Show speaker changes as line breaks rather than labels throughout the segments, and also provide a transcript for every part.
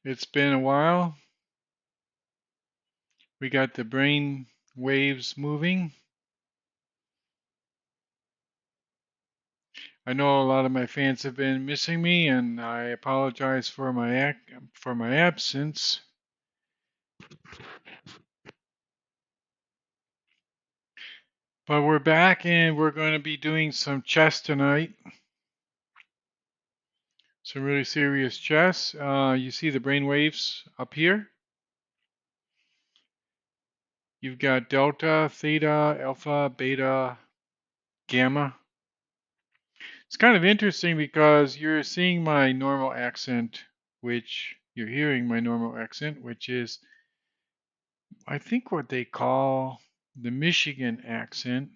It's been a while. We got the brain waves moving. I know a lot of my fans have been missing me, and I apologize for my absence. But we're back, and we're going to be doing some chess tonight. Some really serious chess. You see the brain waves up here. You've got delta, theta, alpha, beta, gamma. It's kind of interesting because you're seeing my normal accent, which you're hearing my normal accent, which is, I think, what they call the Michigan accent.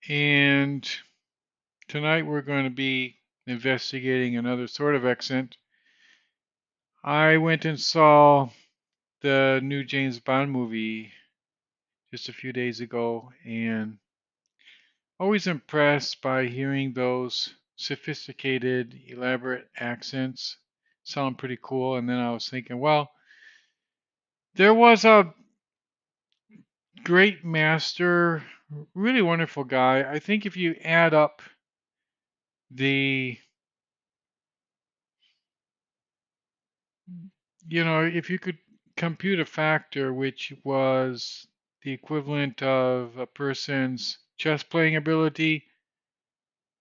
And tonight we're going to be investigating another sort of accent. I went and saw the new James Bond movie just a few days ago, and always impressed by hearing those sophisticated, elaborate accents. Sound pretty cool. And then I was thinking, well, there was a great master, really wonderful guy. I think if you add up the, if you could compute a factor which was the equivalent of a person's chess playing ability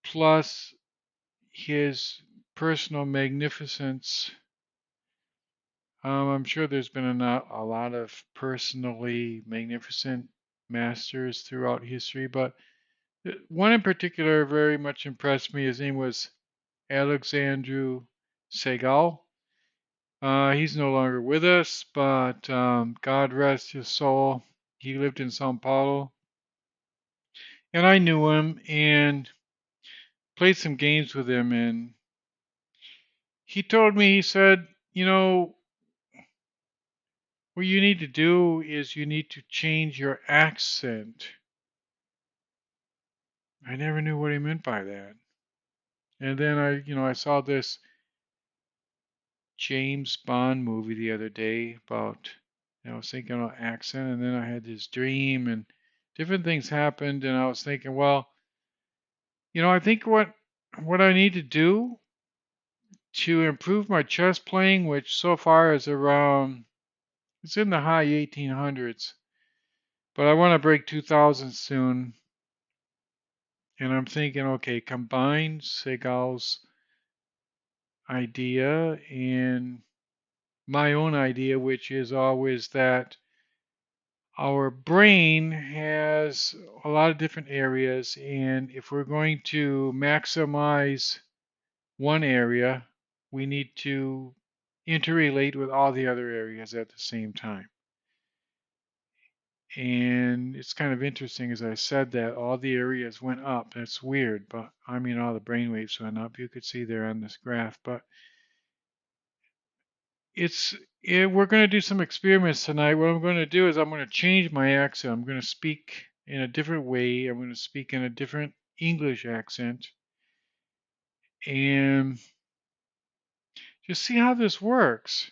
plus his personal magnificence. I'm sure there's been a lot of personally magnificent masters throughout history, but one in particular very much impressed me. His name was Alexandru Segal. He's no longer with us, but God rest his soul. He lived in Sao Paulo, and I knew him and played some games with him. And he told me, he said, what you need to do is you need to change your accent. I never knew what he meant by that. And then I saw this James Bond movie the other day about, I was thinking about accent, and then I had this dream, and different things happened, and I was thinking, well, I think what I need to do to improve my chess playing, which so far is around, it's in the high 1800s, but I want to break 2000 soon, and I'm thinking, okay, combine Segal's idea and my own idea, which is always that our brain has a lot of different areas, and if we're going to maximize one area, we need to interrelate with all the other areas at the same time. And it's kind of interesting as I said that all the areas went up. That's weird, but I mean all the brain waves went up. You could see there on this graph, but we're going to do some experiments tonight. What I'm going to do is I'm going to change my accent. I'm going to speak in a different way. I'm going to speak in a different English accent and just see how this works.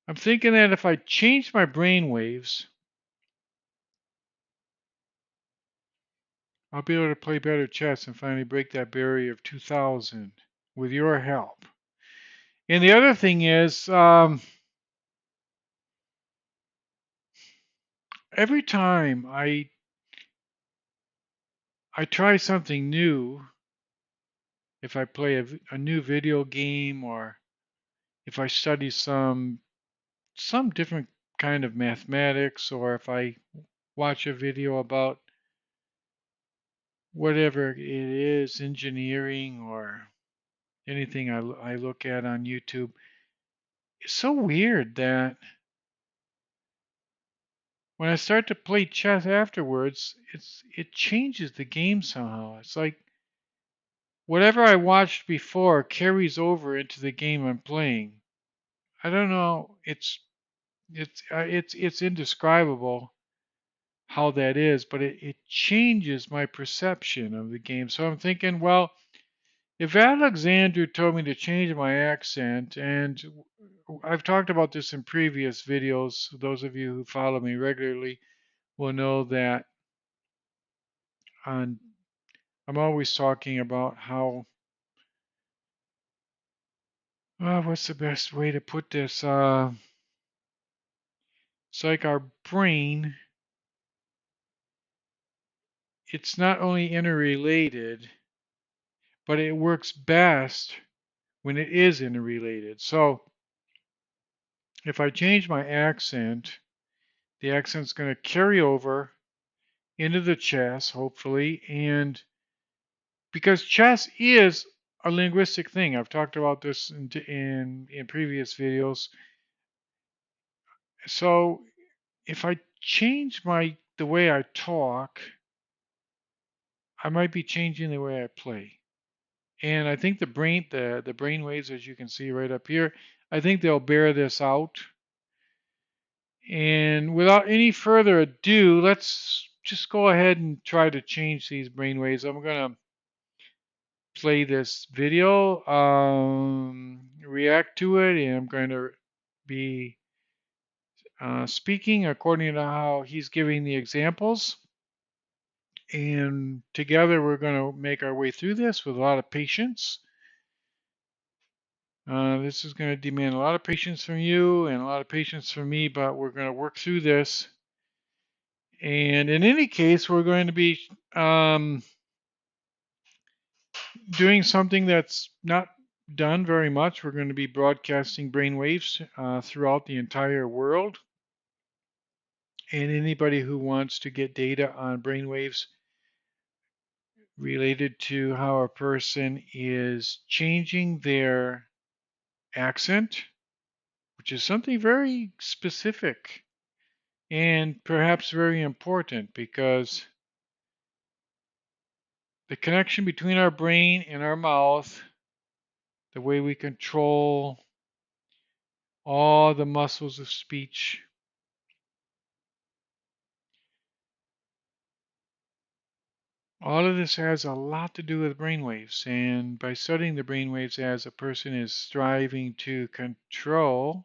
I'm thinking that if I change my brain waves, I'll be able to play better chess and finally break that barrier of 2000 with your help. And the other thing is, every time I try something new, if I play a new video game or if I study some different kind of mathematics, or if I watch a video about whatever it is, engineering or anything I look at on YouTube, it's so weird that when I start to play chess afterwards, it changes the game somehow. It's like whatever I watched before carries over into the game I'm playing. I don't know. It's indescribable how that is, but it changes my perception of the game. So I'm thinking, well, If Alexander told me to change my accent, and I've talked about this in previous videos, those of you who follow me regularly will know that I'm always talking about how, what's the best way to put this? It's like our brain, it's not only interrelated, but it works best when it is interrelated. So if I change my accent, the accent's going to carry over into the chess, hopefully, and because chess is a linguistic thing. I've talked about this in previous videos. So if I change the way I talk, I might be changing the way I play. And I think the brain waves, as you can see right up here, I think they'll bear this out. And without any further ado, let's just go ahead and try to change these brain waves. I'm gonna play this video, react to it, and I'm going to be speaking according to how he's giving the examples. And together we're going to make our way through this with a lot of patience. This is going to demand a lot of patience from you and a lot of patience from me, but we're going to work through this. And in any case, we're going to be doing something that's not done very much. We're going to be broadcasting brainwaves throughout the entire world. And anybody who wants to get data on brainwaves related to how a person is changing their accent, which is something very specific and perhaps very important because the connection between our brain and our mouth, the way we control all the muscles of speech, all of this has a lot to do with brainwaves. And by studying the brainwaves as a person is striving to control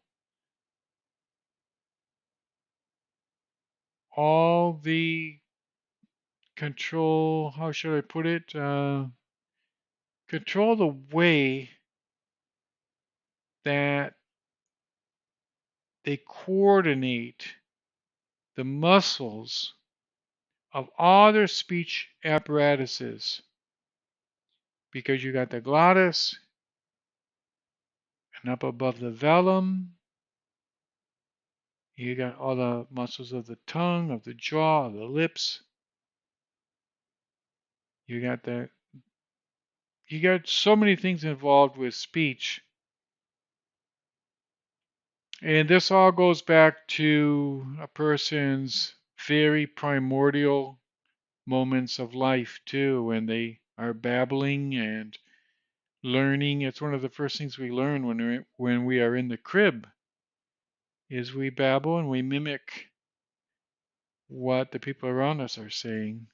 all the control, how should I put it? Control the way that they coordinate the muscles of all their speech apparatuses. Because you got the glottis, and up above the velum, you got all the muscles of the tongue, of the jaw, of the lips. You got so many things involved with speech. And this all goes back to a person's very primordial moments of life too, when they are babbling and learning. It's one of the first things we learn when we are in the crib, is we babble and we mimic what the people around us are saying.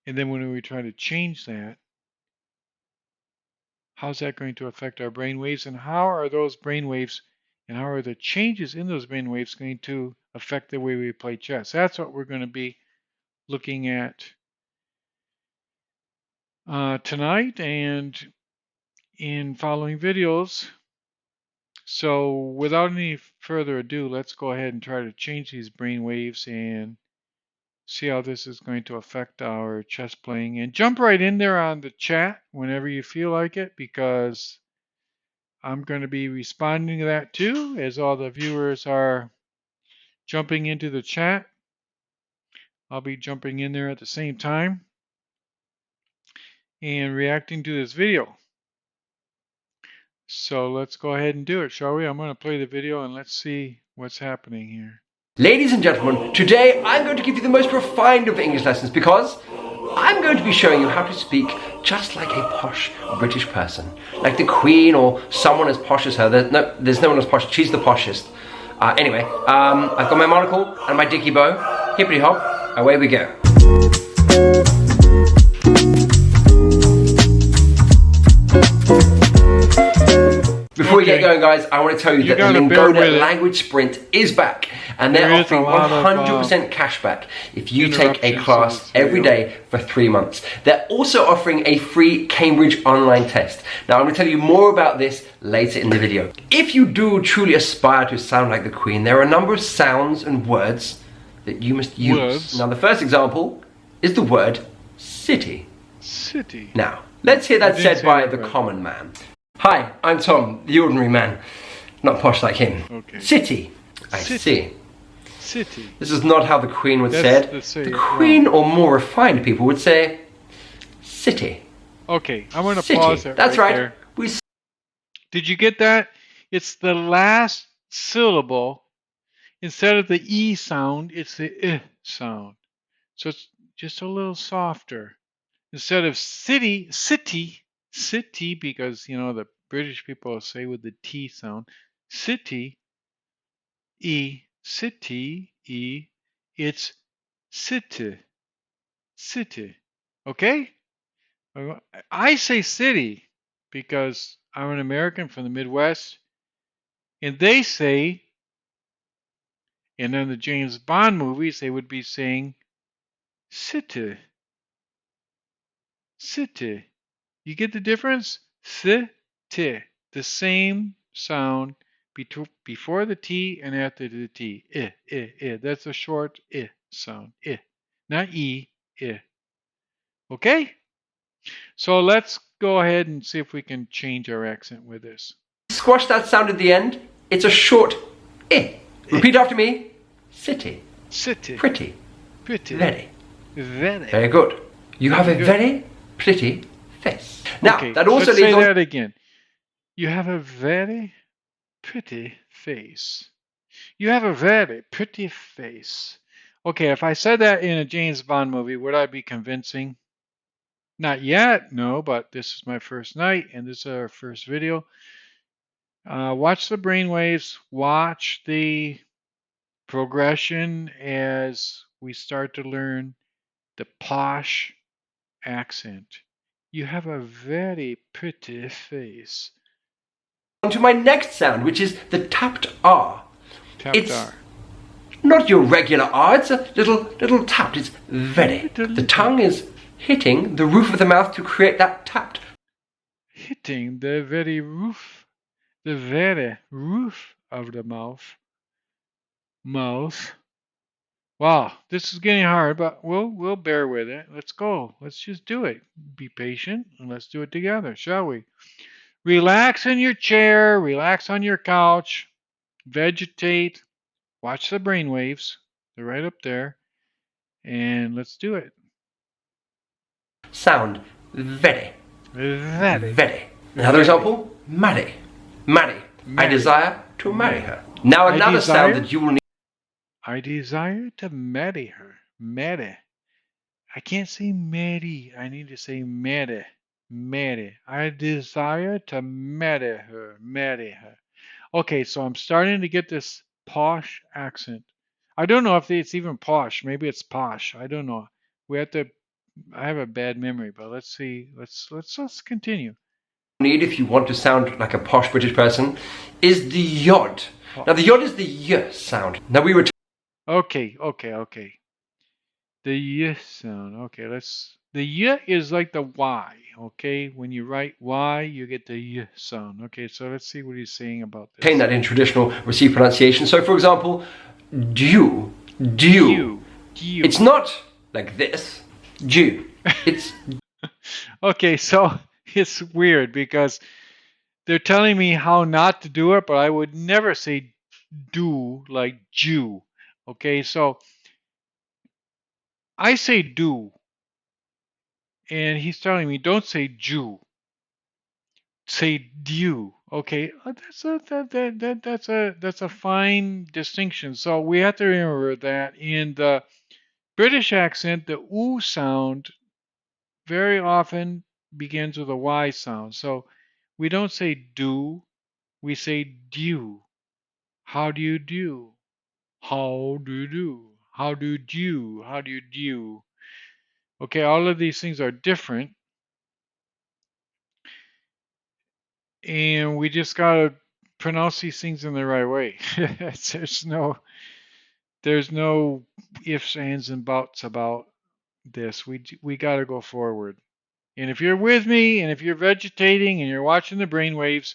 And then when we try to change that, how's that going to affect our brain waves, and how are those brain waves and how are the changes in those brain waves going to affect the way we play chess? That's what we're going to be looking at tonight and in following videos. So without any further ado, let's go ahead and try to change these brain waves and see how this is going to affect our chess playing. And jump right in there on the chat whenever you feel like it, because I'm going to be responding to that too, as all the viewers are jumping into the chat. I'll be jumping in there at the same time and reacting to this video. So let's go ahead and do it, shall we? I'm going to play the video and let's see what's happening here.
Ladies and gentlemen, today I'm going to give you the most refined of English lessons because I'm going to be showing you how to speak just like a posh British person. Like the Queen or someone as posh as her. There's no one as posh. She's the poshest. Anyway, I've got my monocle and my dicky bow. Hippity hop, away we go. Before we get
Okay,
going, guys, I want to tell you that the
gotta bear with
Lingoda
it.
Language Sprint is back, and they're
There is a
offering
lot of
100% cashback if you take a
interruptions to
class
this
every
video.
day for 3 months. They're also offering a free Cambridge online test. Now, I'm going to tell you more about this later in the video. If you do truly aspire to sound like the Queen, there are a number of sounds and words that you must use.
Words.
Now, the first example is the word city.
City.
Now, let's hear that said by the
right.
common man. Hi, I'm Tom, the ordinary man. Not posh like him.
Okay.
City. I
City.
see.
City.
This is not how the Queen would say it. The Queen or more refined people would say city.
Okay, I'm going to
City.
pause it.
That's right.
There. Did you get that? It's the last syllable. Instead of the E sound, it's the I sound. So it's just a little softer. Instead of city, because, the British people say with the T sound, city, E, it's city, city. Okay? I say city because I'm an American from the Midwest, and they say, and in the James Bond movies, they would be saying city, city. You get the difference? City. The same sound before the T and after the T. I. That's a short I sound. I. Not E. I. Okay? So let's go ahead and see if we can change our accent with this.
Squash that sound at the end. It's a short I. Repeat after me. City.
City.
Pretty.
Pretty.
Very.
Very.
Very good. You have a very pretty face. Now,
Okay,
that also
let's
leads
say
on.
that again. You have a very pretty face. You have a very pretty face. Okay, if I said that in a James Bond movie, would I be convincing? Not yet, no, but this is my first night and this is our first video. Watch the brainwaves, watch the progression as we start to learn the posh accent. You have a very pretty face.
On to my next sound, which is the tapped R.
Tapped R.
Not your regular R, it's a little tapped. It's very. The tongue is hitting the roof of the mouth to create that tapped.
Hitting the very roof of the mouth. Wow, this is getting hard, but we'll bear with it. Let's go. Let's just do it. Be patient and let's do it together, shall we? Relax in your chair, relax on your couch, vegetate, watch the brainwaves. They're right up there. And let's do it.
Sound very.
Very.
Another example, marry. I desire to marry her. Now another sound that you will need.
I desire to marry her. Marry. I can't say marry. I need to say marry. Marry. I desire to marry her. Marry her. Okay, so I'm starting to get this posh accent. I don't know if it's even posh. Maybe it's posh. I don't know. We have to. I have a bad memory, but let's see. Let's continue.
Need if you want to sound like a posh British person is the yod. Now the yod is the y sound. Now we were.
Okay. The y sound. Okay, the y is like the y. Okay, when you write y, you get the y sound. Okay, so let's see what he's saying about this.
Retain that in traditional received pronunciation. So, for example, dew. It's not like this. Dew. It's.
Okay, so it's weird because they're telling me how not to do it, but I would never say do like Jew. Okay, so I say do, and he's telling me don't say Jew, say dew. Okay, that's a fine distinction. So we have to remember that in the British accent, the oo sound very often begins with a y sound. So we don't say do, we say dew. How do you do? How do you do? How do you do? How do you do? Okay, all of these things are different. and we just gotta pronounce these things in the right way. There's no ifs, ands, and buts about this. We gotta go forward. And if you're with me, and if you're vegetating, and you're watching the brainwaves,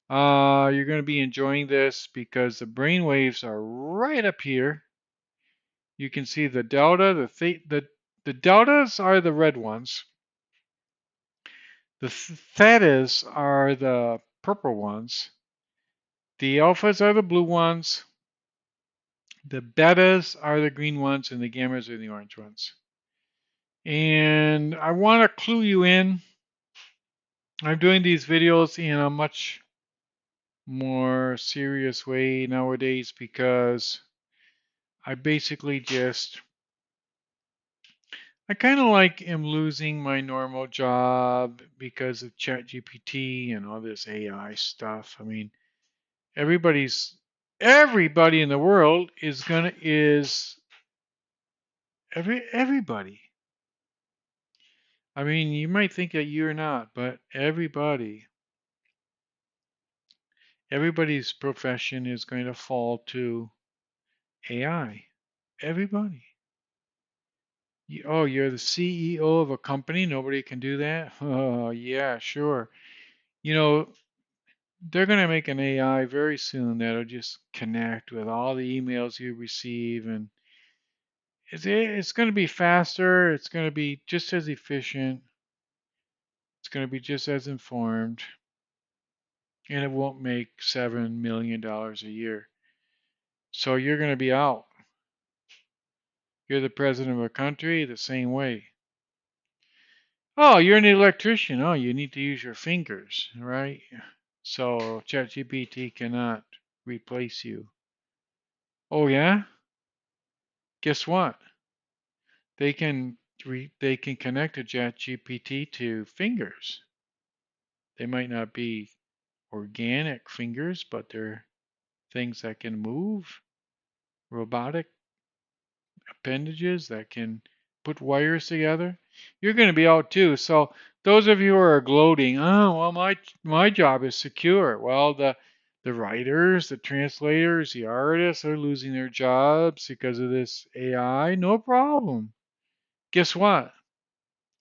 you're going to be enjoying this because the brainwaves are right up here. You can see the delta, the deltas are the red ones. The thetas are the purple ones. The alphas are the blue ones. The betas are the green ones, and the gammas are the orange ones. And I want to clue you in. I'm doing these videos in a much more serious way nowadays because I basically just I kind of like am losing my normal job because of ChatGPT and all this AI stuff. I mean, everybody in the world is everybody. I mean, you might think that you're not, but everybody's profession is going to fall to AI. Everybody. Oh, you're the CEO of a company? Nobody can do that? Oh, yeah, sure. You know, they're going to make an AI very soon that'll just connect with all the emails you receive, and it's going to be faster. It's going to be just as efficient. It's going to be just as informed, and it won't make $7 million a year. So you're going to be out. You're the president of a country the same way. Oh, you're an electrician. Oh, you need to use your fingers, right? So ChatGPT cannot replace you. Oh yeah? Guess what? They can connect to ChatGPT to fingers. They might not be organic fingers, but they're things that can move, robotic appendages that can put wires together. You're going to be out too. So those of you who are gloating, oh well, my job is secure. Well, the writers, the translators, the artists are losing their jobs because of this AI. No problem. Guess what?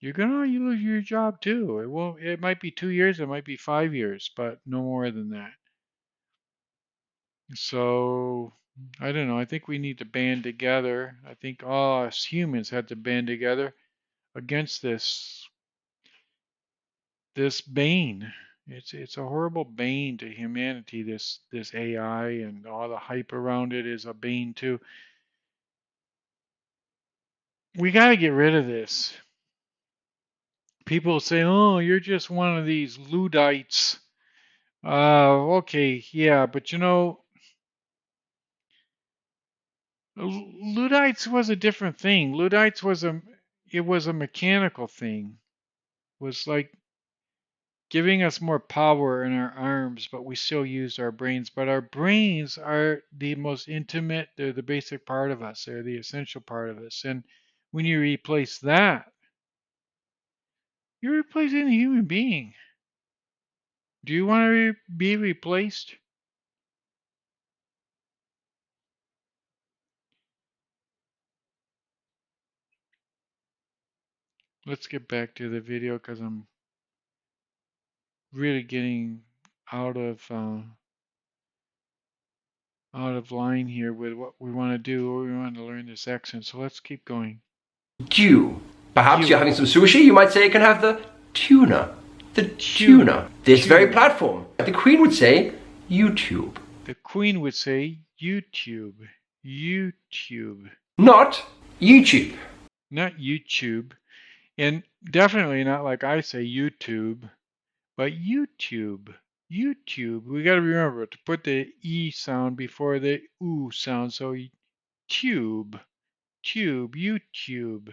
You're gonna you lose your job too. It won't. It might be 2 years. It might be 5 years, but no more than that. So I don't know. I think we need to band together. I think all us humans have to band together against this bane. It's a horrible bane to humanity. This AI and all the hype around it is a bane too. We got to get rid of this. People say, "Oh, you're just one of these Luddites." Okay, yeah, but Luddites was a different thing. Luddites was a mechanical thing. It was like giving us more power in our arms, but we still used our brains. But our brains are the most intimate, they're the basic part of us, they're the essential part of us. And when you replace that, you're replacing a human being. Do you want to be replaced? Let's get back to the video because I'm really getting out of uh, out of line here with what we want to do. We want to learn this accent, so let's keep going.
Dew. Perhaps you're
You
having some sushi, you might say you can have the tuna. The
tuna,
tuna. This very
tuna.
platform. The Queen would say YouTube.
The Queen would say YouTube, YouTube,
Not YouTube.
not YouTube, and definitely not like I say YouTube, but YouTube, YouTube. We got to remember to put the E sound before the oo sound, so tube, tube, YouTube.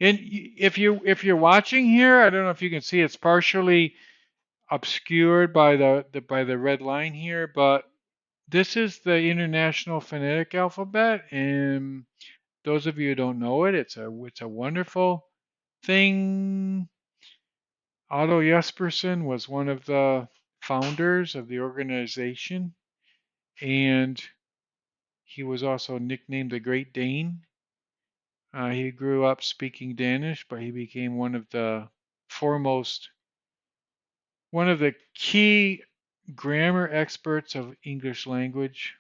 And if you're watching here, I don't know if you can see it's partially obscured by the red line here, but this is the International Phonetic Alphabet, and those of you who don't know it, it's a wonderful thing. Otto Jespersen was one of the founders of the organization, and he was also nicknamed the Great Dane. He grew up speaking Danish, but he became foremost, one of the key grammar experts of English language,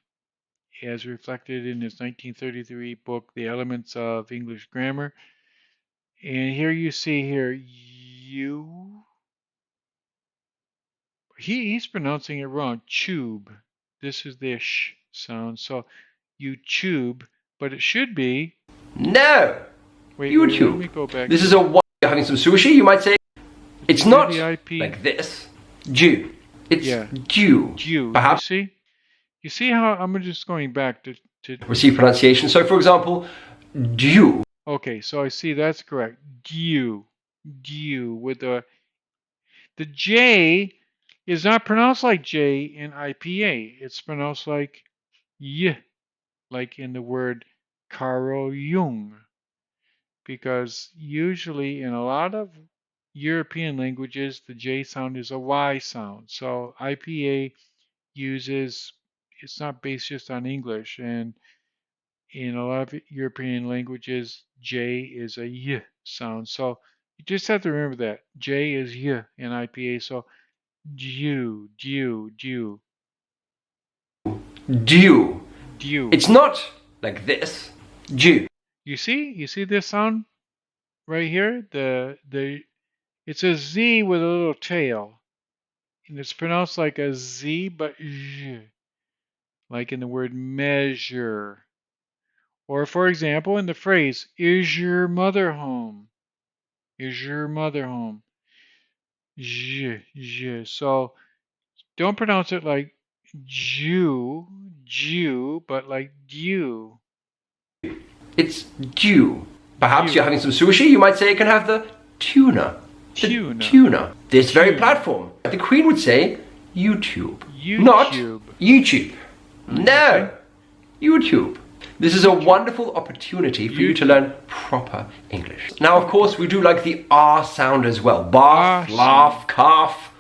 as reflected in his 1933 book, The Elements of English Grammar. And here you see here, he's pronouncing it wrong, tube. This is the sh sound. So YouTube, but it should be,
No!
wait, let
YouTube.
me go back
This is
here.
a one. You're having some sushi, you might say.
Did you
It's
hear the
not
IP?
like this. Jew. It's
Yeah,
Jew.
Jew. You
Perhaps
see? You see how I'm just going back to
receive pronunciation. So, for example, Jew.
okay, so I see that's correct. Jew. Jew with the J is not pronounced like J in IPA. It's pronounced like Y, like in the word Carl Jung. Because usually in a lot of European languages, the J sound is a Y sound. So IPA uses, it's not based just on English. And in a lot of European languages, J is a Y sound. So you just have to remember that. J is Y in IPA. So Jew, Jew, Jew,
Jew.
Jew.
It's not like this. Jew.
You see this sound right here? It's a Z with a little tail. And it's pronounced like a Z, but Z, like in the word measure. Or, for example, in the phrase, is your mother home? Is your mother home? Z, Z. So don't pronounce it like Jew, Jew, but like Jew,
It's Jew. Perhaps you're
Jew,
having some sushi, you might say you can have the tuna. The
tuna,
tuna. This very
tuna,
platform. The Queen would say YouTube. Not
YouTube.
YouTube.
You see?
No. YouTube. This is a
YouTube.
wonderful opportunity for you to
YouTube.
learn proper English. Now, of course, we do like the R sound as well.
Ah,
Bath,
sound.
laugh, cough.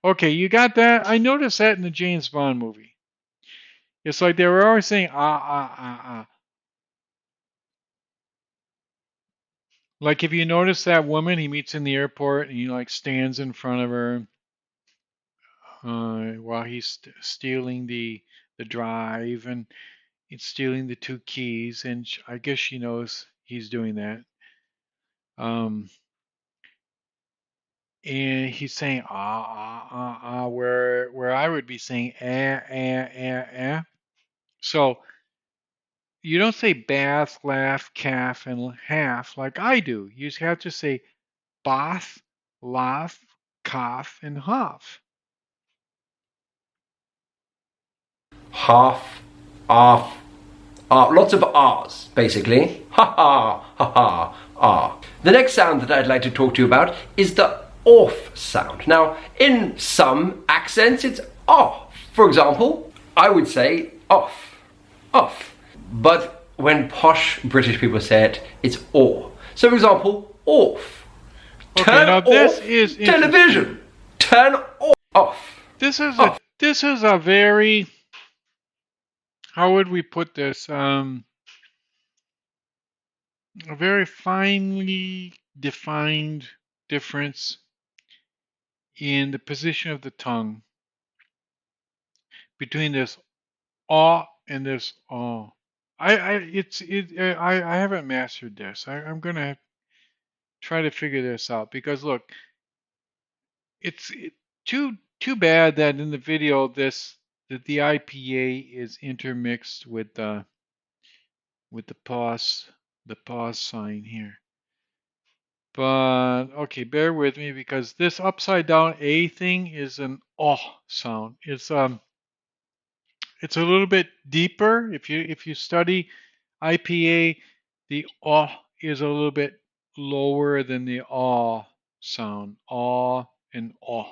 Okay, you got that? I noticed that in the James Bond movie. It's like they were always saying ah. Like if you notice that woman he meets in the airport and he like stands in front of her while he's stealing the drive and it's stealing the two keys, and I guess she knows he's doing that. Um, and he's saying where I would be saying So you don't say bath, laugh, calf, and half like I do. You have to say bath, laugh, cough, and half.
Half, off, lots of R's, basically. Ha ha, ha ha, ah. The next sound that I'd like to talk to you about is the off sound. Now, in some accents, it's off. For example, I would say off, off. But when posh British people say it, it's or. So, for example, off.
Okay,
Turn
now this
off
is interesting.
television. Turn off. Off. Off.
This is a very, how would we put this? A very finely defined difference in the position of the tongue between this ah and this oh. I haven't mastered this. I'm gonna try to figure this out because look, it's too bad that in the video that the IPA is intermixed with the pause sign here. But okay, bear with me because this upside down A thing is an oh sound. It's a little bit deeper. If you study IPA, the oh is a little bit lower than the ah sound. Ah and oh.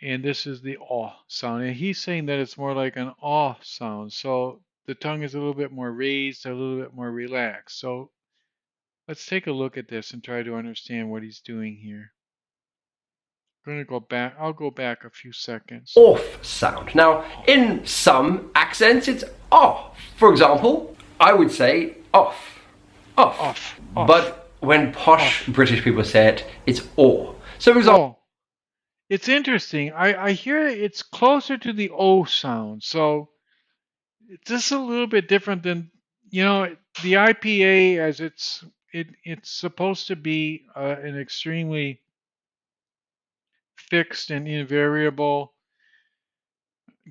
And this is the ah sound. And he's saying that it's more like an ah sound. So the tongue is a little bit more raised, a little bit more relaxed. So let's take a look at this and try to understand what he's doing here. Gonna go back. I'll go back a few seconds.
off sound. Now, in some accents, it's off. For example, I would say off, off.
Off, off,
But when posh
off.
British people say it, it's or. So, for example,
Oh, it's interesting. I hear it's closer to the O sound, so it's just a little bit different than the IPA as it's supposed to be an extremely fixed and invariable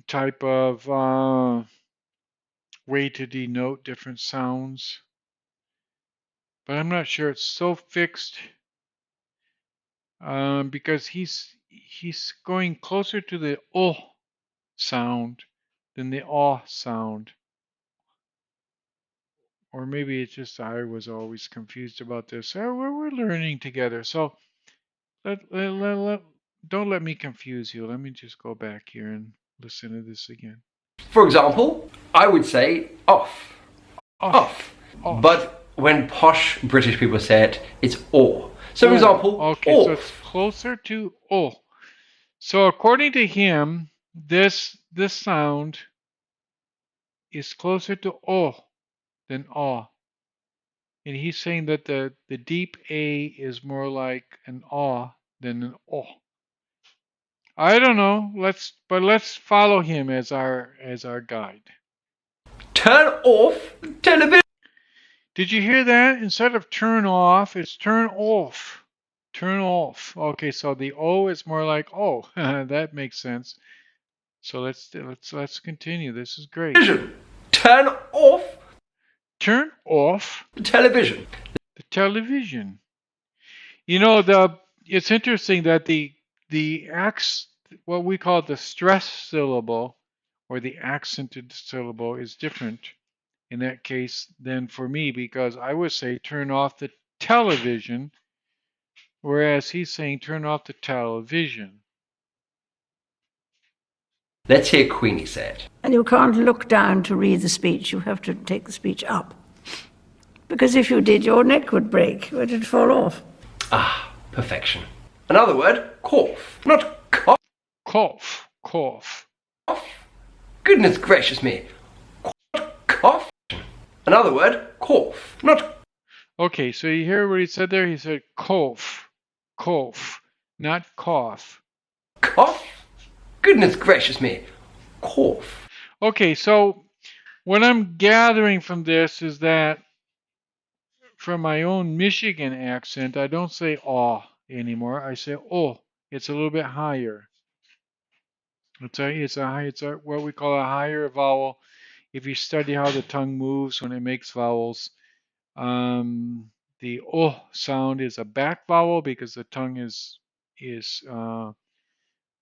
type of way to denote different sounds, but I'm not sure it's so fixed because he's going closer to the O sound than the aw sound. Or maybe it's just I was always confused about this. We're learning together. So don't let me confuse you. Let me just go back here and listen to this again.
for example, I would say off,
Off,
off.
off.
But when posh British people say it, it's or. So, for
Oh,
example,
okay. So it's
off.
closer to oh. So according to him, this sound is closer to oh than ah. And he's saying that the deep A is more like an ah than an oh. I don't know. Let's follow him as our guide.
Turn off television.
Did you hear that? Instead of turn off, it's turn off. Turn off. Okay, so the O is more like oh, that makes sense. So let's continue. This is great.
Turn off
Turn off
television.
the television. You know the it's interesting that the what we call the stress syllable or the accented syllable is different in that case than for me because I would say turn off the television, whereas he's saying turn off the television.
Let's hear Queenie say it.
And you can't look down to read the speech, you have to take the speech up. Because if you did, your neck would break, it would fall off.
Ah, perfection. Another word, cough. Not cough.
Cough, cough.
Goodness gracious me. Cough. Another word, cough. Not
Okay, so you hear what he said there? He said cough, cough, not cough.
cough. Goodness gracious me. Cough.
Okay, so what I'm gathering from this is that from my own Michigan accent, I don't say aw anymore. I say oh. It's a little bit higher. It's a what we call a higher vowel. If you study how the tongue moves when it makes vowels, um, the oh sound is a back vowel because the tongue is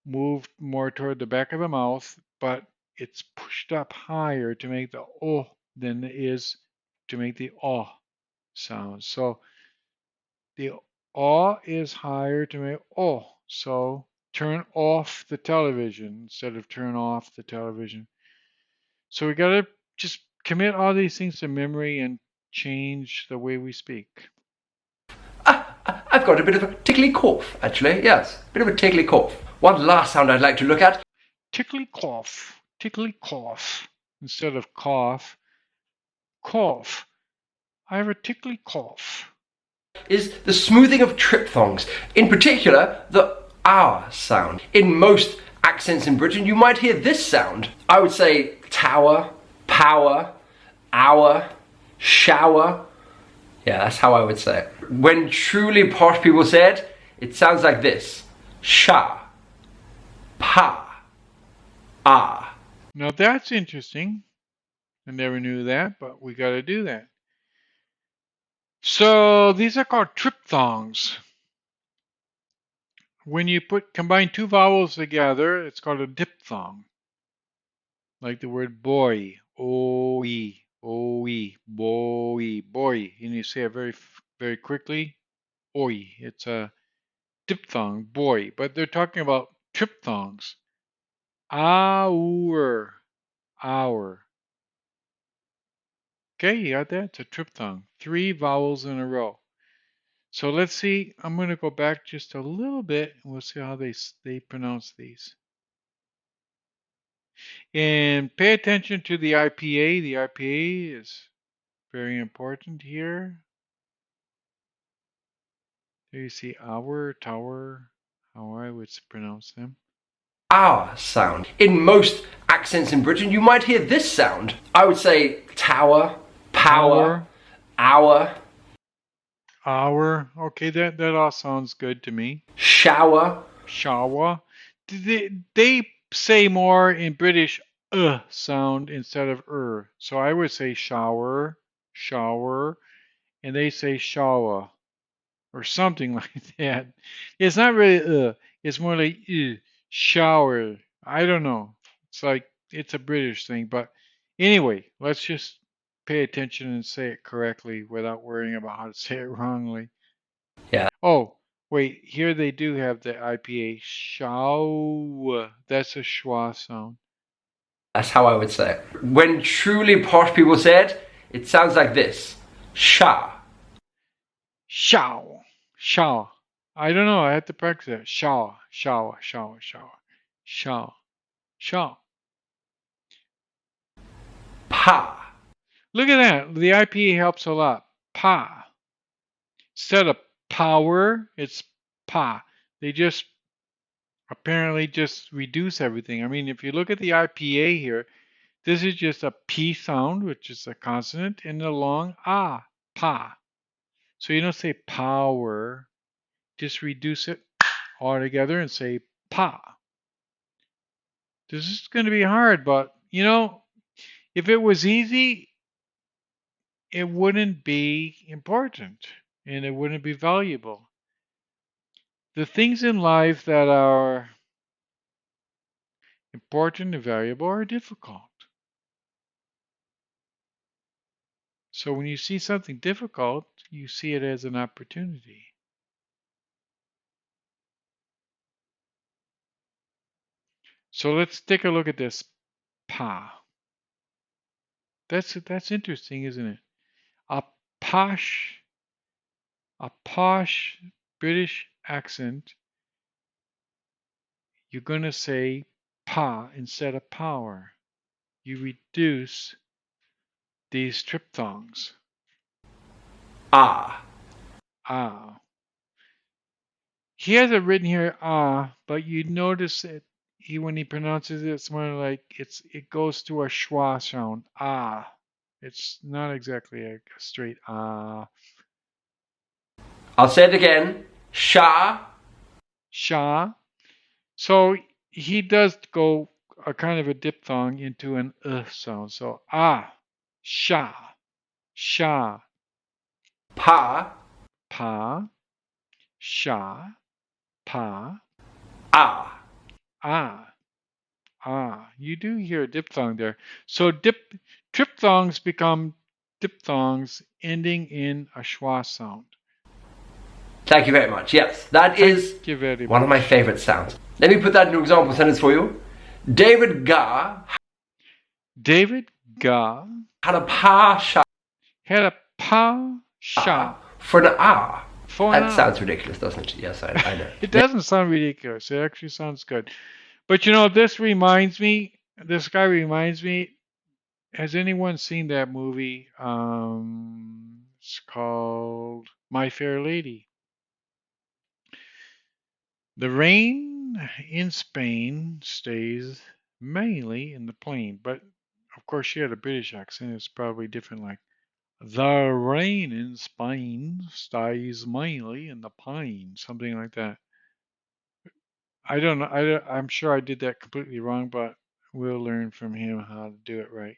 moved more toward the back of the mouth, but it's pushed up higher to make the oh than it is to make the oh sound. So the aw is higher to make oh. So turn off the television instead of turn off the television. So we got to just commit all these things to memory and change the way we speak.
I've got a bit of a tickly cough, actually. Yes, a bit of a tickly cough. One last sound I'd like to look at.
Tickly cough instead of cough. Cough. I have a tickly cough.
Is the smoothing of triphthongs, in particular the R sound. In most accents in Britain, you might hear this sound. I would say tower, power, hour, shower. Yeah, that's how I would say it. When truly posh people say it, it sounds like this. Sha, pa, ah.
Now that's interesting. I never knew that, but we got to do that. So these are called triphthongs. When you combine two vowels together, it's called a diphthong. Like the word boy, oi, oi, boy, boy, and you say it very quickly, oi. It's a diphthong, boy, but they're talking about triphthongs. Our, our. Okay, you got that? It's a triphthong. Three vowels in a row. So let's see. I'm going to go back just a little bit, and we'll see how they pronounce these. And pay attention to the IPA. The IPA is very important here. There you see our, tower, how I would pronounce them.
Our sound. In most accents in Britain, you might hear this sound. I would say tower, power, our.
Okay, that all sounds good to me.
Shower.
Shower. They say more in British sound instead of So I would say shower, shower, and they say shower or something like that. It's not really it's more like shower. I don't know. It's like it's a British thing, but anyway, let's just pay attention and say it correctly without worrying about how to say it wrongly.
Yeah.
Oh, wait, here they do have the IPA. Shaw. That's a schwa sound.
That's how I would say it. When truly posh people say it, it sounds like this. Sha.
Shaw. Shaw. I don't know. I have to practice that. Shaw. Shaw. Shaw. Shaw. Shaw. Shaw.
Pa.
Look at that. The IPA helps a lot. Pa. Instead of power, it's pa. They just apparently just reduce everything. I mean, if you look at the IPA here, this is just a P sound, which is a consonant, and a long ah, pa. So you don't say power, just reduce it all together and say pa. This is going to be hard, but if it was easy, it wouldn't be important and it wouldn't be valuable. The things in life that are important and valuable are difficult. So when you see something difficult, you see it as an opportunity. So let's take a look at this pa. That's interesting, isn't it? A posh, a posh British accent. You're going to say pa instead of power. You reduce these triphthongs.
Ah.
Ah. He has it written here ah, but you notice it when he pronounces it, it's more like it goes to a schwa sound. Ah. It's not exactly a straight ah.
I'll say it again. Sha.
Sha. So he does go a kind of a diphthong into an sound. So ah, sha, sha,
Pa.
pa, sha, pa,
Ah.
ah, ah. You do hear a diphthong there. So triphthongs become diphthongs ending in a schwa sound.
Thank you very much. Yes, that is
Thank you very
one of my
much.
favorite sounds. Let me put that into an example sentence for you. David Garr
David Ga
had a pa sha
had a pa sha
for an ah.
for an
That
ah.
sounds ridiculous, doesn't it? Yes, I know.
It doesn't sound ridiculous. It actually sounds good. But this guy reminds me, has anyone seen that movie? It's called My Fair Lady. The rain in Spain stays mainly in the plain, but of course she had a British accent. It's probably different, like the rain in Spain stays mainly in the pine, something like that. I don't know. I'm sure I did that completely wrong, but we'll learn from him how to do it right.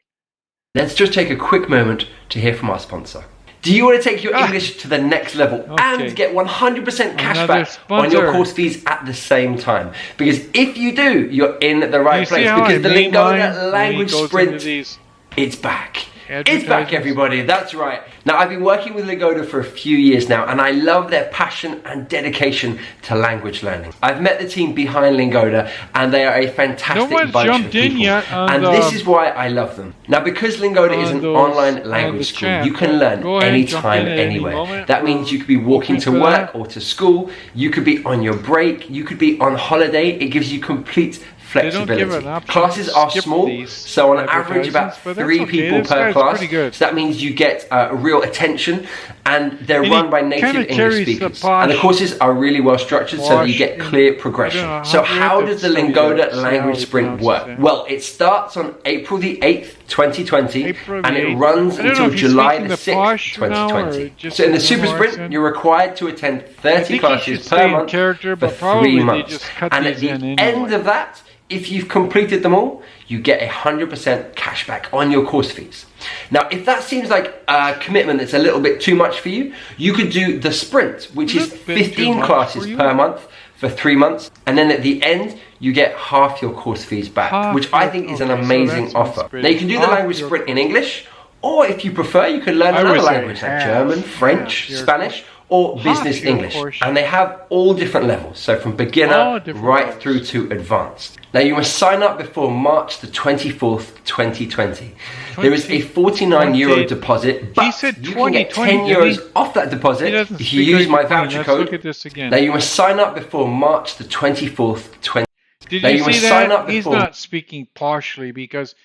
Let's just take a quick moment to hear from our sponsor. Do you want to take your English to the next level
Okay.
and get 100% cash
Another
back on your
sponsor.
course fees at the same time? Because if you do, you're in the right
You see
place.
how I
Because the
name mine
Lingona
when he
language
goes into
sprint,
these?
it's back. It's back, everybody. That's right. Now, I've been working with Lingoda for a few years now, and I love their passion and dedication to language learning. I've met the team behind Lingoda, and they are a fantastic bunch of people. And this is why I love them. Now, because Lingoda is an online language school, you can learn anytime, anywhere. That means you could be walking to work or to school. You could be on your break. You could be on holiday. It gives you complete flexibility. Classes are small, so on average about 3 people per class. So that means you get real attention, and they're run by native English speakers. And the courses are really well structured so that you get clear progression. So how does the Lingoda language sprint work? Well, it starts on April the 8th, 2020, and it runs until July the 6th, 2020. So in the super sprint, you're required to attend 30 classes per month for 3 months. And at the end of that, if you've completed them all, you get 100% cash back on your course fees. Now, if that seems like a commitment that's a little bit too much for you, you could do the sprint, which is 15 classes per month for 3 months. And then at the end, you get half your course fees back, which I think is an amazing offer. Now, you can do the language sprint in English, or if you prefer, you can learn another language like German, French, Spanish, or business English. And they have all different levels, so from beginner right through to advanced. Now, you must sign up before March the 24th, 2020. There is a €49 deposit, but you can get €10 off that deposit if you use my voucher code. Now, you must sign up before March the 24th, 2020.
Did you see that? He's not speaking partially because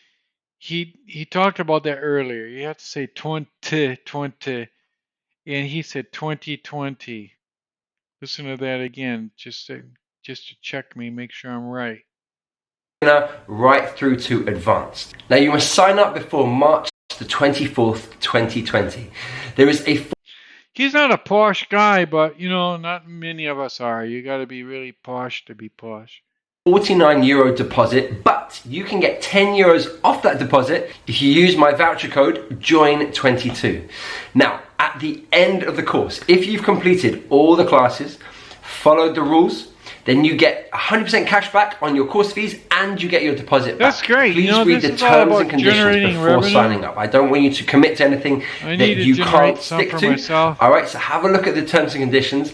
he talked about that earlier. You have to say 2020. And he said 2020. Listen to that again, just to check me, make sure I'm right.
Right through to advanced. Now, you must sign up before March the 24th, 2020. There is a...
He's not a posh guy, but, you know, not many of us are. You got to be really posh to be posh.
€49 deposit, but you can get €10 off that deposit if you use my voucher code JOIN22. Now, at the end of the course, if you've completed all the classes, followed the rules, then you get 100% cash back on your course fees, and you get your deposit back.
That's great.
Please read the terms and conditions before signing up. I don't want you to commit to anything that you can't stick to. All right, so have a look at the terms and conditions.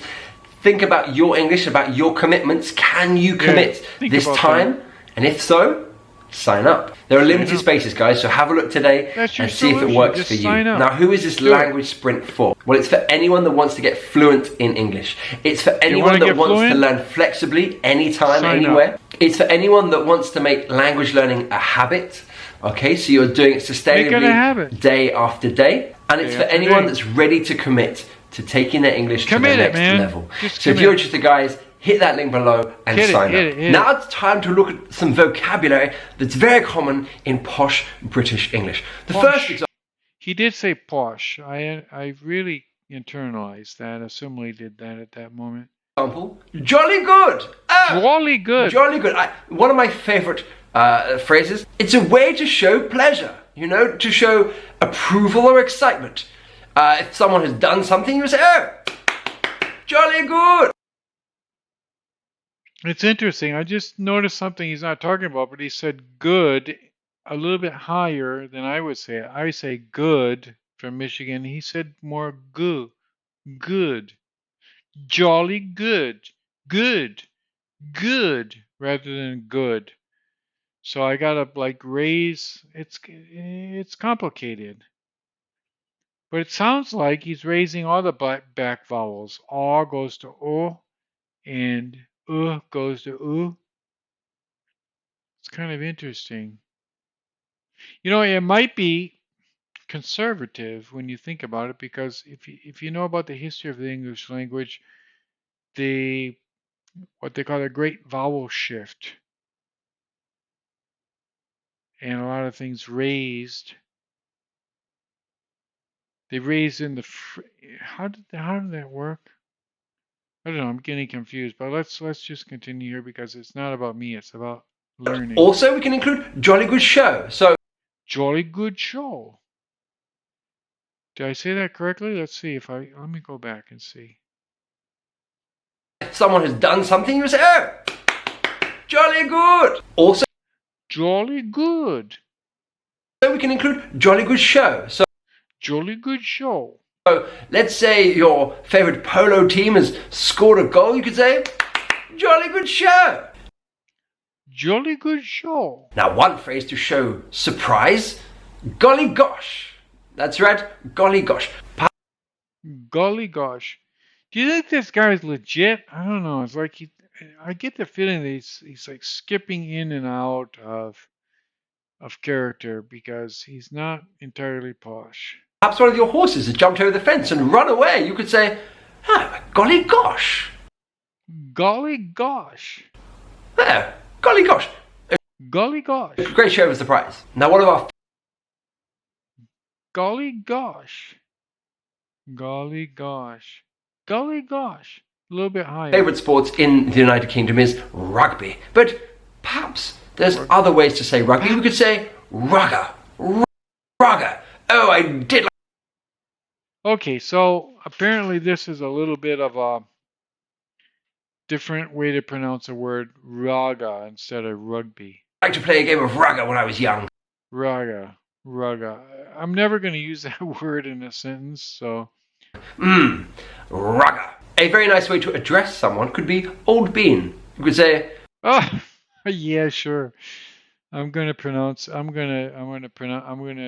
Think about your English, about your commitments. Can you commit this time? And if so, sign up. There are limited spaces, guys, so have a look today and see if it works for you. Now, who is this language sprint for? Well, it's for anyone that wants to get fluent in English. It's for anyone that wants to learn flexibly, anytime, anywhere. It's for anyone that wants to make language learning a habit. Okay, so you're doing it sustainably, day after day. And it's for anyone that's ready to commit to taking their English to the next level. So if you're interested, guys, hit that link below and sign up. Now it's time to look at some vocabulary that's very common in posh British English. The first example...
He did say posh. I really internalized that, assimilated that at that moment.
Example, jolly good.
Jolly good.
Jolly good. One of my favorite phrases. It's a way to show pleasure, you know, to show approval or excitement. If someone has done something, you say, oh, jolly good.
It's interesting. I just noticed something he's not talking about, but he said good a little bit higher than I would say it. I say good from Michigan. He said more good. Jolly good. Good rather than good. So I gotta like raise. It's complicated. But it sounds like he's raising all the back vowels. R goes to O, and goes to U. It's kind of interesting. You know, it might be conservative when you think about it, because if you know about the history of the English language, what they call a great vowel shift, and a lot of things raised. They raised in the how did that work? I don't know. I'm getting confused, but let's just continue here because it's not about me. It's about learning.
Also, we can include jolly good show. So,
jolly good show. Did I say that correctly? Let's see if let me go back and see.
If someone has done something, you say, oh, jolly good. Also,
jolly good.
we can include jolly good show.
Jolly good show.
So let's say your favorite polo team has scored a goal. You could say, jolly good show.
Jolly good show.
Now, one phrase to show surprise, golly gosh. That's right, golly gosh.
Golly gosh. Do you think this guy is legit? I don't know. It's like I get the feeling that he's like skipping in and out of character because he's not entirely posh.
Perhaps one of your horses has jumped over the fence and run away. You could say, oh, golly gosh.
Golly gosh.
Oh, golly gosh.
Golly gosh.
Great show of surprise. Now, one of our
Golly gosh. Golly gosh. Golly gosh. A little bit higher.
favourite sports in the United Kingdom is rugby. But perhaps there's other ways to say rugby. We could say rugger. Rugger. Oh, I did like.
Okay, so apparently this is a little bit of a different way to pronounce a word raga instead of rugby.
I like to play a game of rugger when I was young.
Raga. Raga. I'm never going to use that word in a sentence, so.
Rugger. A very nice way to address someone could be old bean. You could say,
Oh, yeah, sure. I'm going to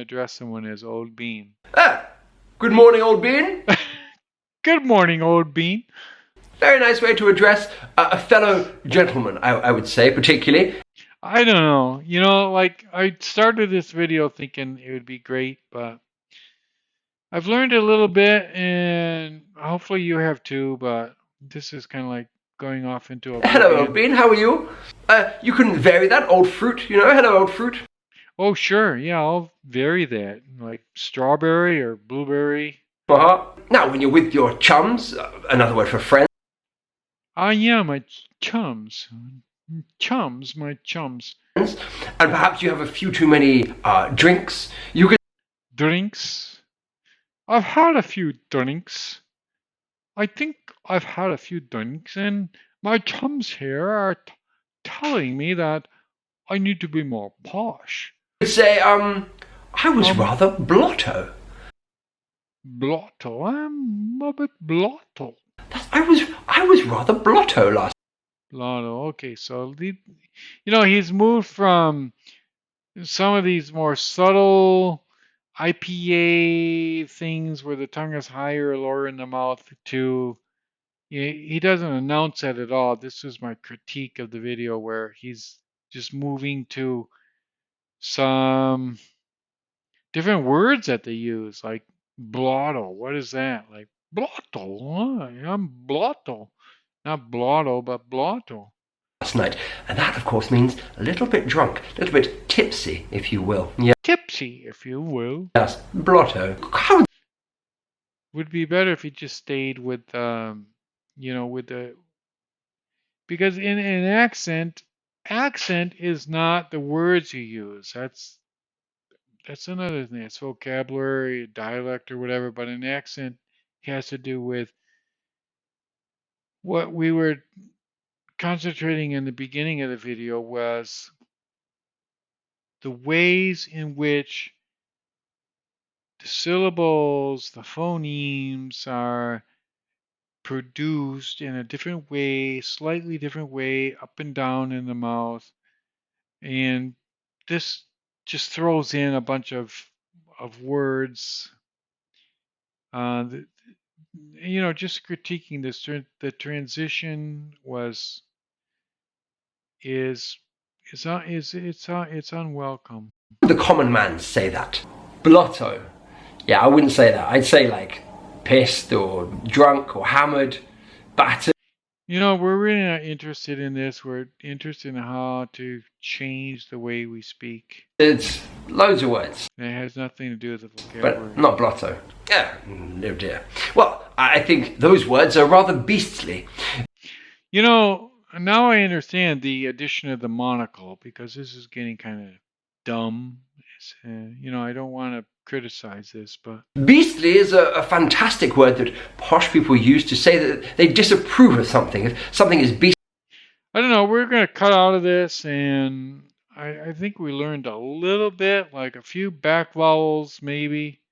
address someone as old bean.
good morning, old bean.
Good morning, old bean.
Very nice way to address a fellow gentleman, I would say, particularly.
I don't know. You know, like I started this video thinking it would be great, but I've learned a little bit and hopefully you have too, but this is kind of like going off into a
Hello, old bean. How are you? You can vary that, old fruit. You know, hello, old fruit.
Oh, sure. Yeah, I'll vary that. Like strawberry or blueberry.
Now, when you're with your chums, another word for friends.
Ah, yeah, my chums. Chums, my chums.
And perhaps you have a few too many drinks. You could
Drinks? I've had a few drinks. I think I've had a few drinks, and my chums here are telling me that I need to be more posh.
say, I was rather blotto.
Blotto? I'm a bit blotto.
I was rather blotto last.
Blotto. Okay, so he's moved from some of these more subtle IPA things where the tongue is higher or lower in the mouth to he doesn't announce that at all. This is my critique of the video where he's just moving to some different words that they use, like blotto. What is that? Like blotto. I'm blotto. Not blotto, but blotto.
Last night, and that of course means a little bit drunk, a little bit tipsy, if you will. Yeah.
Tipsy, if you will.
Yes, blotto. How
Would be better if he just stayed with with the because in an accent is not the words you use. That's another thing. It's vocabulary, dialect, or whatever. But an accent has to do with what we were concentrating in the beginning of the video was the ways in which the syllables, the phonemes are produced in a different way, slightly different way, up and down in the mouth. And this just throws in a bunch of words. Just critiquing this. The transition is it's unwelcome.
would the common man say that? Blotto. Yeah, I wouldn't say that. I'd say like pissed or drunk or hammered, battered.
We're really not interested in this. We're interested in how to change the way we speak.
It's loads of words.
And it has nothing to do with the vocabulary.
But not blotto. Yeah, no dear. Well, I think those words are rather beastly.
Now I understand the addition of the monocle because this is getting kind of dumb. I don't want to criticize this, but
beastly is a fantastic word that posh people use to say that they disapprove of something. If something is beastly.
I don't know. We're going to cut out of this, and I think we learned a little bit, like a few back vowels maybe.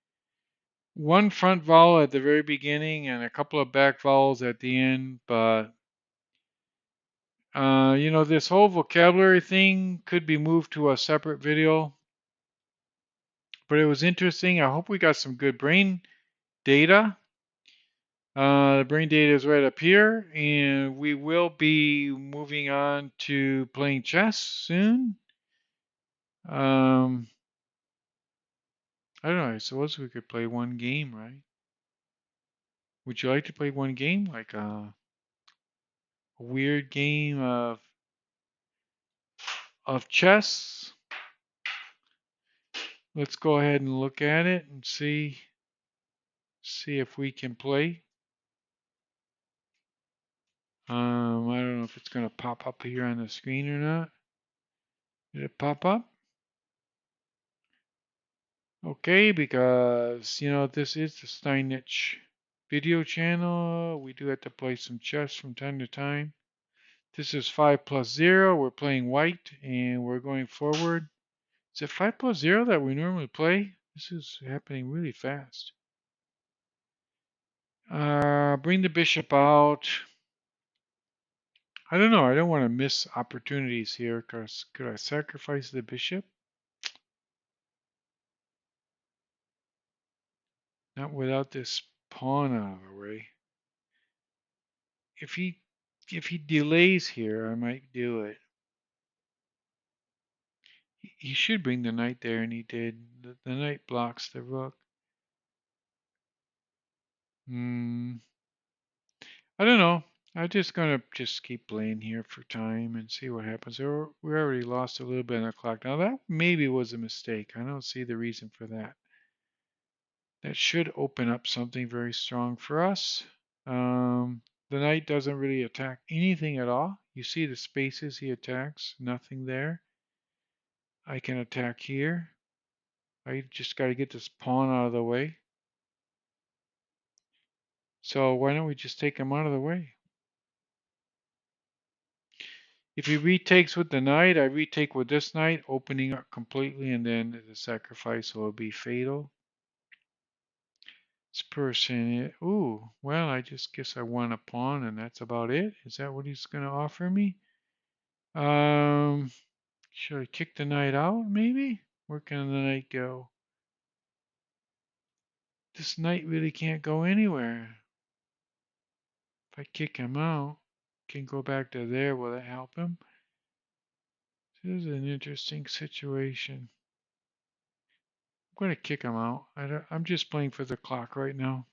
One front vowel at the very beginning and a couple of back vowels at the end, but this whole vocabulary thing could be moved to a separate video, but it was interesting. I hope we got some good brain data. The brain data is right up here, and we will be moving on to playing chess soon. Um, I don't know. I suppose we could play one game, right? Would you like to play one game, like a weird game of chess? Let's go ahead and look at it and see if we can play. I don't know if it's going to pop up here on the screen or not. Did it pop up? Okay, because this is the Steinitch video channel. We do have to play some chess from time to time. This is 5 plus 0. We're playing white and we're going forward. Is it 5 plus 0 that we normally play? This is happening really fast. Bring the bishop out. I don't know. I don't want to miss opportunities here because could I sacrifice the bishop? Not without this pawn out of the way. If he if he delays here, I might do it. He should bring the knight there, and he did. The knight blocks the rook. Hmm. I don't know. I'm just gonna just keep playing here for time and see what happens. We already lost a little bit on the clock. Now that maybe was a mistake. I don't see the reason for that. That should open up something very strong for us. The knight doesn't really attack anything at all. You see the spaces he attacks, nothing there. I can attack here. I just got to get this pawn out of the way. So why don't we just take him out of the way? If he retakes with the knight, I retake with this knight, opening up completely, and then the sacrifice will be fatal. This person, ooh, well, I just guess I won a pawn, and that's about it. Is that what he's going to offer me? Should I kick the knight out, maybe? Where can the knight go? This knight really can't go anywhere. If I kick him out, can go back to there. Will that help him? This is an interesting situation. I'm going to kick him out. I'm just playing for the clock right now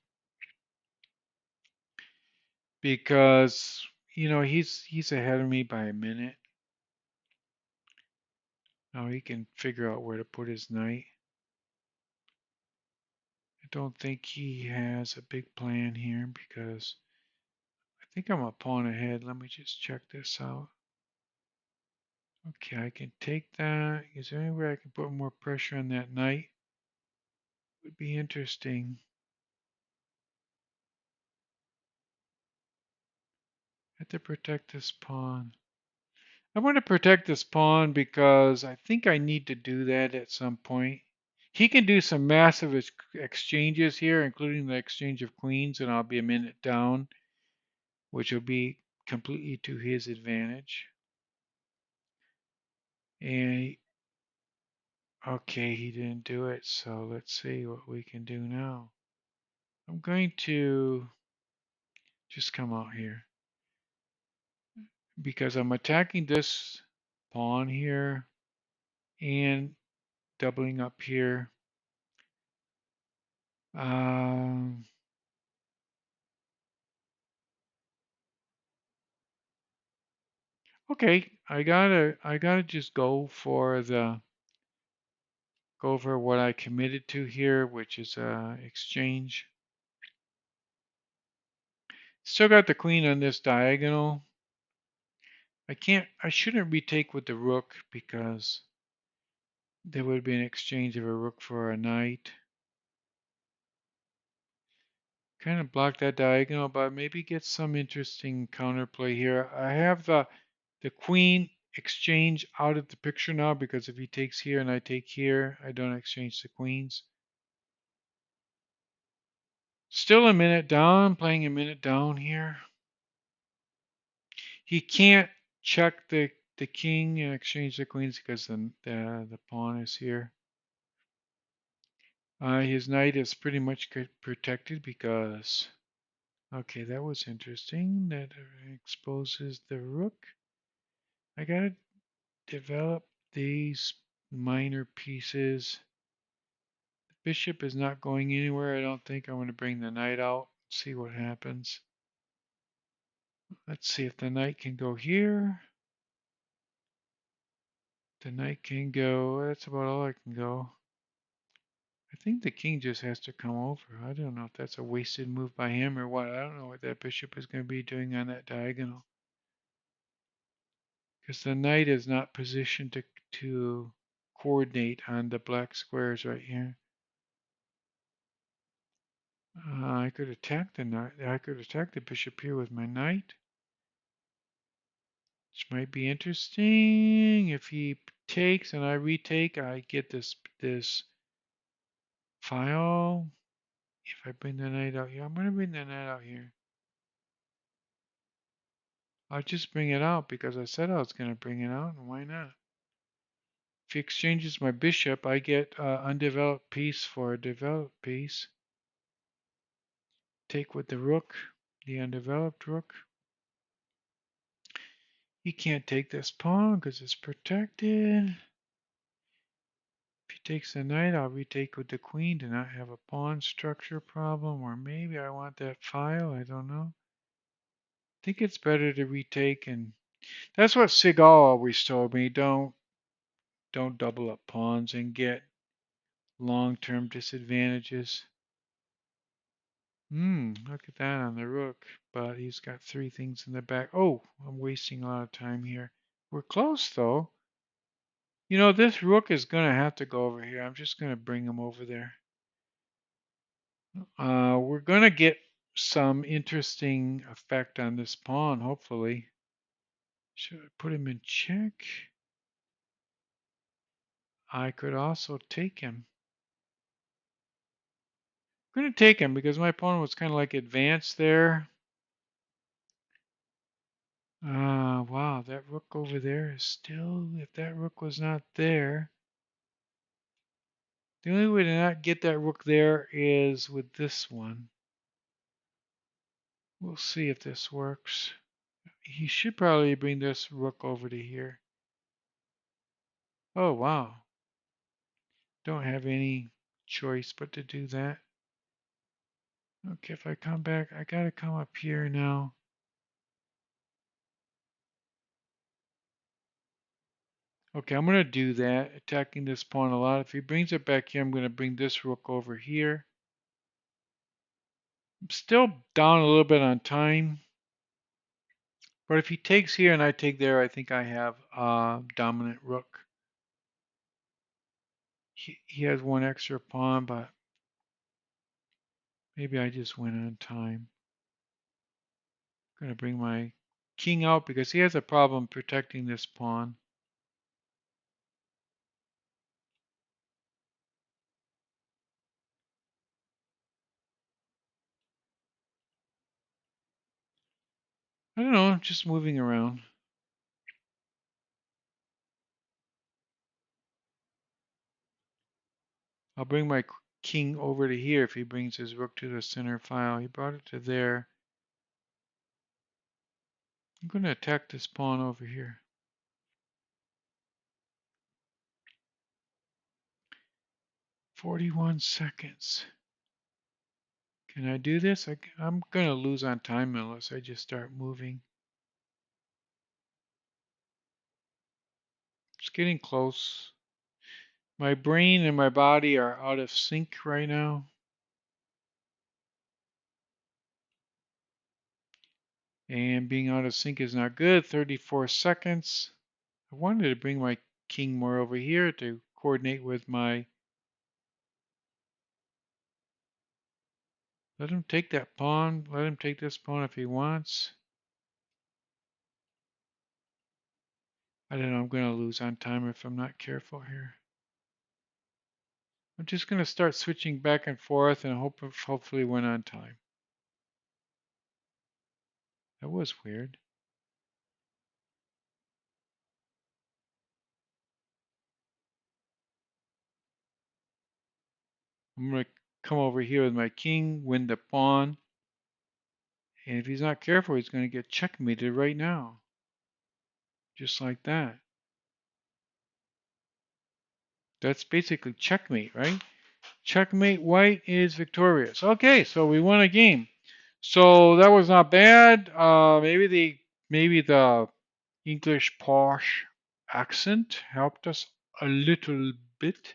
because he's ahead of me by a minute. Now he can figure out where to put his knight. I don't think he has a big plan here because I think I'm a pawn ahead. Let me just check this out. Okay, I can take that. Is there any way I can put more pressure on that knight? Would be interesting. I have to protect this pawn. I want to protect this pawn because I think I need to do that at some point. He can do some massive exchanges here, including the exchange of queens, and I'll be a minute down, which will be completely to his advantage. And okay, he didn't do it, so let's see what we can do now. I'm going to just come out here because I'm attacking this pawn here and doubling up here. Um, okay, I gotta just go for what I committed to here, which is exchange. Still got the queen on this diagonal. I shouldn't retake with the rook because there would be an exchange of a rook for a knight. Kind of block that diagonal, but maybe get some interesting counterplay here. I have the queen exchange out of the picture now because if he takes here and I take here, I don't exchange the queens. Still a minute down, playing a minute down here. He can't check the king and exchange the queens because the pawn is here. His knight is pretty much protected because, okay, that was interesting. That exposes the rook. I gotta develop these minor pieces. The bishop is not going anywhere. I don't think. I'm going to bring the knight out, see what happens. Let's see if the knight can go here. The knight can go. That's about all I can go. I think the king just has to come over. I don't know if that's a wasted move by him or what. I don't know what that bishop is going to be doing on that diagonal. Because the knight is not positioned to coordinate on the black squares right here. I could attack the knight. I could attack the bishop here with my knight, which might be interesting. If he takes and I retake, I get this file. If I bring the knight out here, I'm going to bring the knight out here. I'll just bring it out because I said I was going to bring it out, and why not? If he exchanges my bishop, I get undeveloped piece for a developed piece. Take with the rook, the undeveloped rook. He can't take this pawn because it's protected. If he takes the knight, I'll retake with the queen to not have a pawn structure problem, or maybe I want that file, I don't know. I think it's better to retake, and that's what Seagal always told me. Don't double up pawns and get long-term disadvantages. Look at that on the rook, but he's got three things in the back. Oh, I'm wasting a lot of time here. We're close though. You know, this rook is going to have to go over here. I'm just going to bring him over there. We're going to get some interesting effect on this pawn, hopefully. Should I put him in check? I could also take him. I'm going to take him because my opponent was kind of like advanced there. Wow, that rook over there is still, if that rook was not there, the only way to not get that rook there is with this one. We'll see if this works. He should probably bring this rook over to here. Oh, wow. Don't have any choice but to do that. Okay, if I come back, I gotta come up here now. Okay, I'm gonna do that, attacking this pawn a lot. If he brings it back here, I'm gonna bring this rook over here. I'm still down a little bit on time. But if he takes here and I take there, I think I have dominant rook. He has one extra pawn, but maybe I just went on time. I'm going to bring my king out because he has a problem protecting this pawn. I don't know, just moving around. I'll bring my king over to here if he brings his rook to the center file. He brought it to there. I'm going to attack this pawn over here. 41 seconds. Can I do this? I'm going to lose on time unless I just start moving. It's getting close. My brain and my body are out of sync right now. And being out of sync is not good. 34 seconds. I wanted to bring my king more over here to coordinate with my... Let him take that pawn. Let him take this pawn if he wants. I don't know, I'm going to lose on time if I'm not careful here. I'm just going to start switching back and forth and hopefully win on time. That was weird. I'm going to come over here with my king, win the pawn. And if he's not careful, he's going to get checkmated right now. Just like that. That's basically checkmate, right? Checkmate, white is victorious. Okay, so we won a game. So that was not bad. Maybe the English posh accent helped us a little bit.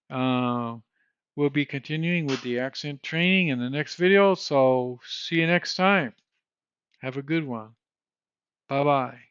Uh, we'll be continuing with the accent training in the next video. So see you next time. Have a good one. Bye bye.